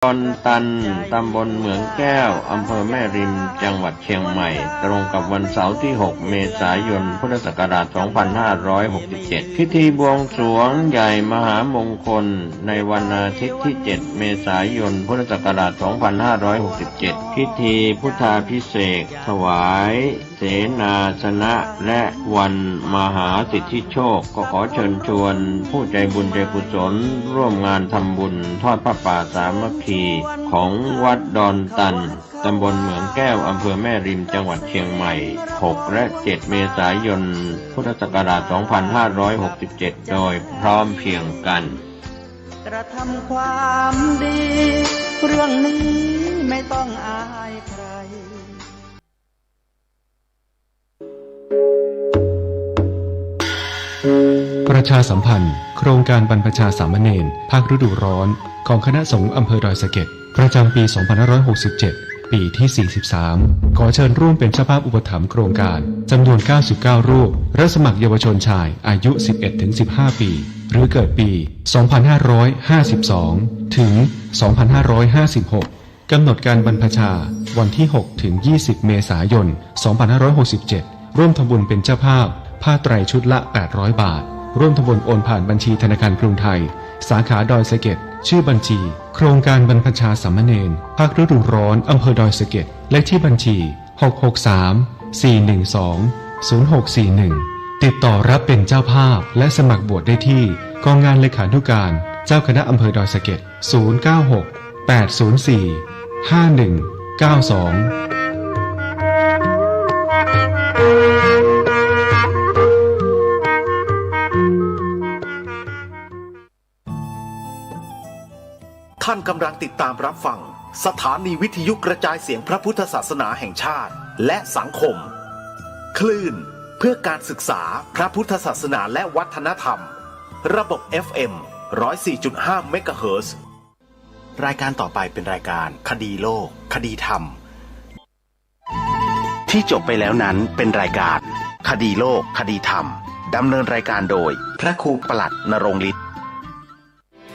ดอนตันตำบลเหมืองแก้วอำเภอแม่ริมจังหวัดเชียงใหม่ตรงกับวันเสาร์ที่ 6 เมษายน พุทธศักราช 2567 พิธีบวงสรวงใหญ่มหามงคลในวันอาทิตย์ที่ 7 เมษายน พุทธศักราช 2567 พิธีพุทธาภิเษกถวายเสนาสนะและวันมหาสิทธิโชคก็ขอเชิญชวนผู้ใจบุญใจกุศลร่วมงานทำบุญทอดผ้าป่าสามัคคีของวัดดอนตันตำบลเหมืองแก้วอำเภอแม่ริมจังหวัดเชียงใหม่ 6 และ 7 เมษายน พุทธศักราช 2567 โดยพร้อมเพรียงกันกระทำความดีเรื่องนี้ไม่ต้องอายใครประชาสัมพันธ์โครงการบรรพชาสามเณรภาคฤดูร้อนของคณะสงฆ์อำเภอดอยสะเก็ดประจำปี 2567 ปีที่ 43 ขอเชิญร่วมเป็นเจ้าภาพอุปถัมภ์โครงการจำนวน 99 รูปรับสมัครเยาวชนชายอายุ 11-15 ปี หรือเกิดปี 2552 ถึง 2556 กำหนดการบรรพชาวันที่ 6 ถึง 20 เมษายน 2567 ร่วมทำบุญเป็นเจ้าภาพผ้าไตรชุดละ 800 บาท ร่วมทำบุญโอนผ่านบัญชีธนาคารกรุงไทยสาขาดอยสะเก็ดชื่อบัญชีโครงการบรรพชาสามเณรภาคฤดูร้อนอำเภอดอยสะเก็ดเลขที่บัญชี 663-412-0641 ติดต่อรับเป็นเจ้าภาพและสมัครบวชได้ที่กองงานเลขานุการเจ้าคณะอำเภอดอยสะเก็ด096-804-5192ท่านกำลังติดตามรับฟังสถานีวิทยุกระจายเสียงพระพุทธศาสนาแห่งชาติและสังคมคลื่นเพื่อการศึกษาพระพุทธศาสนาและวัฒนธรรมระบบ FM 104.5 เมกะเฮิรตซ์รายการต่อไปเป็นรายการคดีโลกคดีธรรมที่จบไปแล้วนั้นเป็นรายการคดีโลกคดีธรรมดำเนินรายการโดยพระครูปลัดณรงค์ฤทธิ์